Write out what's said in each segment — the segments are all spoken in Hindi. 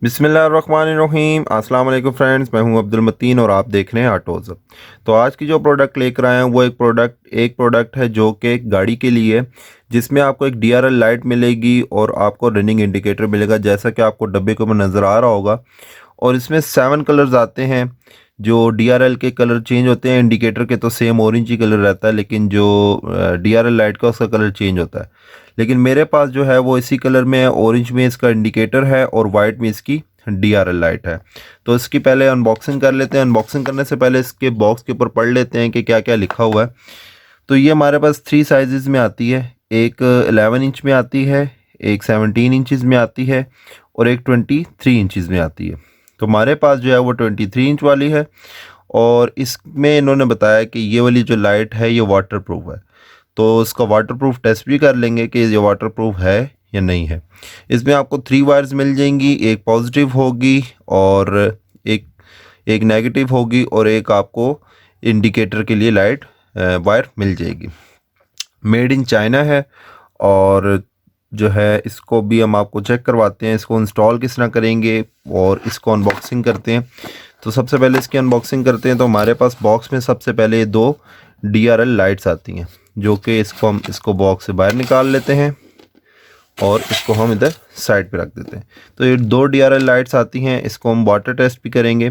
बिस्मिल्लाहिर्रहमानिर्रहीम अस्सलाम वालेकुम फ्रेंड्स, मैं हूं अब्दुल मतीन और आप देख रहे हैं ऑटोज़। तो आज की जो प्रोडक्ट लेकर आए हैं वो एक प्रोडक्ट है जो कि गाड़ी के लिए है, जिसमें आपको एक डीआरएल लाइट मिलेगी और आपको रनिंग इंडिकेटर मिलेगा, जैसा कि आपको डब्बे के ऊपर नज़र आ रहा होगा। और इसमें 7 कलर्स आते हैं। जो डीआरएल के कलर चेंज होते हैं, इंडिकेटर के तो सेम ऑरेंज ही कलर रहता है, लेकिन जो डीआरएल लाइट का उसका कलर चेंज होता है। लेकिन मेरे पास जो है वो इसी कलर में है, ऑरेंज में इसका इंडिकेटर है और वाइट में इसकी डीआरएल लाइट है। तो इसकी पहले अनबॉक्सिंग कर लेते हैं। अनबॉक्सिंग करने से पहले इसके बॉक्स के ऊपर पढ़ लेते हैं कि क्या क्या लिखा हुआ है। तो ये हमारे पास 3 साइजेस में आती है। एक 11 इंच में आती है, एक 17 इंचज़ में आती है और एक 23 इंचज़ में आती है। तो हमारे पास जो है वो 23 इंच वाली है और इसमें इन्होंने बताया कि ये वाली जो लाइट है ये वाटर प्रूफ है। तो इसका वाटर प्रूफ टेस्ट भी कर लेंगे कि ये वाटर प्रूफ है या नहीं है। इसमें आपको 3 वायर्स मिल जाएंगी, एक पॉजिटिव होगी और एक एक नेगेटिव होगी और एक आपको इंडिकेटर के लिए लाइट वायर मिल जाएगी। मेड इन चाइना है और जो है इसको भी हम आपको चेक करवाते हैं, इसको इंस्टॉल किस तरह करेंगे और इसको अनबॉक्सिंग करते हैं। तो सबसे पहले इसकी अनबॉक्सिंग करते हैं। तो हमारे पास बॉक्स में सबसे पहले 2 डीआरएल लाइट्स आती हैं, जो कि इसको बॉक्स से बाहर निकाल लेते हैं और इसको हम इधर साइड पे रख देते हैं। तो ये 2 डीआरएल लाइट्स आती हैं, इसको हम वाटर टेस्ट भी करेंगे।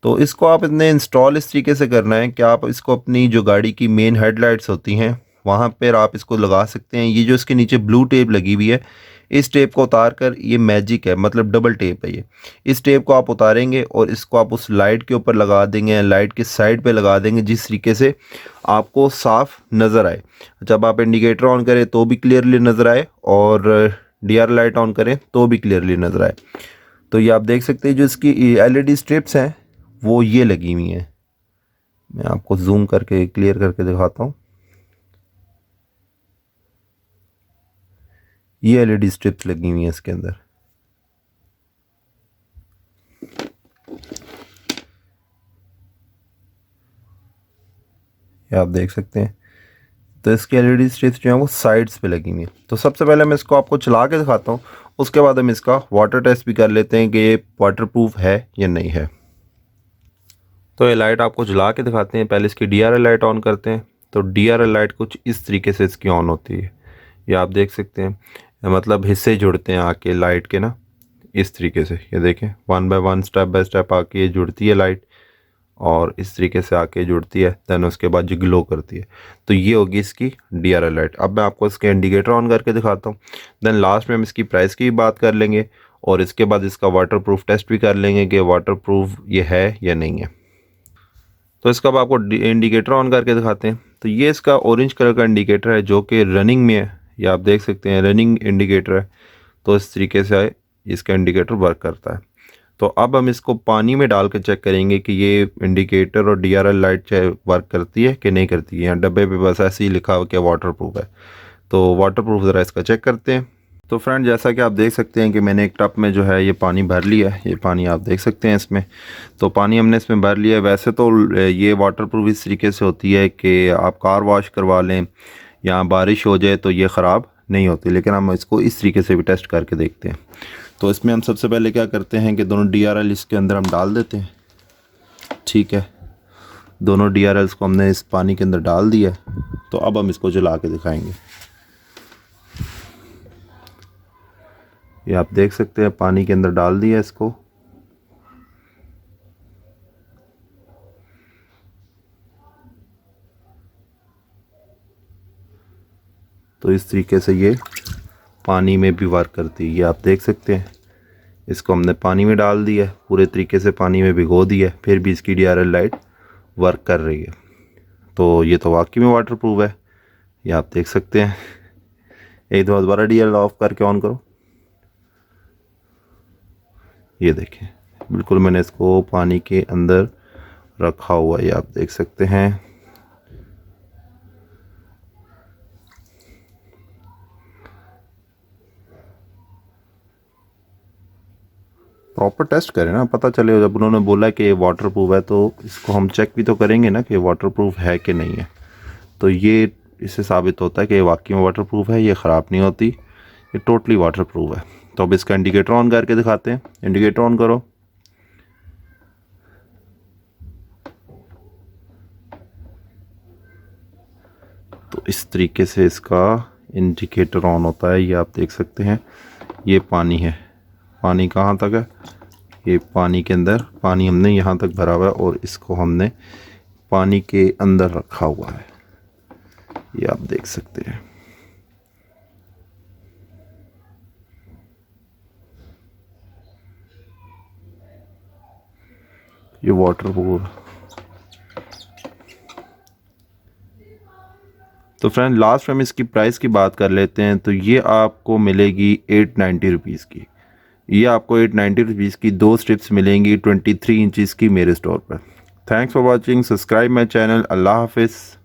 तो इसको आप इतने इंस्टॉल इस तरीके से करना है कि आप इसको अपनी जो गाड़ी की मेन हेडलाइट्स होती हैं वहाँ पर आप इसको लगा सकते हैं। ये जो इसके नीचे ब्लू टेप लगी हुई है, इस टेप को उतार कर, ये मैजिक है, मतलब डबल टेप है ये। इस टेप को आप उतारेंगे और इसको आप उस लाइट के ऊपर लगा देंगे, लाइट के साइड पे लगा देंगे, जिस तरीके से आपको साफ नज़र आए। जब आप इंडिकेटर ऑन करें तो भी क्लियरली नज़र आए और डीआर लाइट ऑन करें तो भी क्लियरली नज़र आए। तो ये आप देख सकते हैं जो इसकी एलईडी स्ट्रिप्स हैं वो ये लगी हुई हैं। मैं आपको जूम करके क्लियर करके दिखाता हूँ। ये एलईडी स्ट्रिप्स लगी हुई हैं इसके अंदर। ये आप देख सकते हैं। तो इसकी एलईडी स्ट्रिप्स जो हैं वो साइड्स पे लगी हुई हैं। तो सबसे पहले मैं इसको आपको चला के दिखाता हूँ, उसके बाद हम इसका वाटर टेस्ट भी कर लेते हैं कि ये वाटर प्रूफ है या नहीं है। तो ये लाइट आपको जला के दिखाते हैं। पहले इसकी डीआरएल लाइट ऑन करते हैं। तो डीआरएल लाइट कुछ इस तरीके से इसकी ऑन होती है। ये आप देख सकते हैं, मतलब हिस्से जुड़ते हैं आके लाइट के ना, इस तरीके से। ये देखें, 1 बाय 1 स्टेप बाय स्टेप आके ये जुड़ती है लाइट और इस तरीके से आके जुड़ती है। देन उसके बाद जो ग्लो करती है। तो ये होगी इसकी डीआरएल लाइट। अब मैं आपको इसके इंडिकेटर ऑन करके दिखाता हूँ। देन लास्ट में हम इसकी प्राइस की भी बात कर लेंगे और इसके बाद इसका वाटर प्रूफ टेस्ट भी कर लेंगे कि वाटर प्रूफ ये है या नहीं है। तो इसका अब आपको इंडिकेटर ऑन करके दिखाते हैं। तो ये इसका ऑरेंज कलर का इंडिकेटर है जो कि रनिंग में है। ये आप देख सकते हैं रनिंग इंडिकेटर है। तो इस तरीके से इसका इंडिकेटर वर्क करता है। तो अब हम इसको पानी में डाल के चेक करेंगे कि ये इंडिकेटर और डीआरएल लाइट चाहे वर्क करती है कि नहीं करती है। यहाँ डब्बे पे बस ऐसे ही लिखा हुआ कि वाटर प्रूफ है। तो वाटर प्रूफ ज़रा इसका चेक करते हैं। तो फ्रेंड, जैसा कि आप देख सकते हैं कि मैंने एक टब में जो है ये पानी भर लिया है। ये पानी आप देख सकते हैं इसमें। तो पानी हमने इसमें भर लिया है। वैसे तो ये वाटर प्रूफ इस तरीके से होती है कि आप कार वॉश करवा लें या बारिश हो जाए तो ये ख़राब नहीं होती, लेकिन हम इसको इस तरीके से भी टेस्ट करके देखते हैं। तो इसमें हम सबसे पहले क्या करते हैं कि दोनों डीआरएल इसके अंदर हम डाल देते हैं। ठीक है, दोनों डीआरएल्स को हमने इस पानी के अंदर डाल दिया। तो अब हम इसको जला के दिखाएंगे। ये आप देख सकते हैं पानी के अंदर डाल दिया इसको। तो इस तरीके से ये पानी में भी वर्क करती है। ये आप देख सकते हैं, इसको हमने पानी में डाल दिया है, पूरे तरीके से पानी में भिगो दिया है, फिर भी इसकी डीआरएल लाइट वर्क कर रही है। तो ये तो वाकई में वाटर प्रूफ है। ये आप देख सकते हैं। एक दो दोबारा डीआरएल ऑफ करके ऑन करो। ये देखें, बिल्कुल मैंने इसको पानी के अंदर रखा हुआ है। ये आप देख सकते हैं। प्रॉपर टेस्ट करें ना, पता चले। जब उन्होंने बोला कि ये वाटर प्रूफ है तो इसको हम चेक भी तो करेंगे ना कि वाटर प्रूफ है कि नहीं है। तो ये इससे साबित होता है कि ये वाकई में वाटर प्रूफ है, ये ख़राब नहीं होती, ये टोटली वाटर प्रूफ है। तो अब इसका इंडिकेटर ऑन करके दिखाते हैं। इंडिकेटर ऑन करो। तो इस तरीके से इसका इंडिकेटर ऑन होता है। ये आप देख सकते हैं, ये पानी है। पानी कहाँ तक है? ये पानी के अंदर, पानी हमने यहाँ तक भरा हुआ है और इसको हमने पानी के अंदर रखा हुआ है। ये आप देख सकते हैं। ये वाटर पूल। तो फ्रेंड लास्ट में हम इसकी प्राइस की बात कर लेते हैं। तो ये आपको मिलेगी 890 रुपीज़ की। ये आपको 890 रुपीज़ की 2 स्ट्रिप्स मिलेंगी 23 इंचज़ की मेरे स्टोर पर। Thanks for watching. Subscribe my channel. Allah हाफिज़।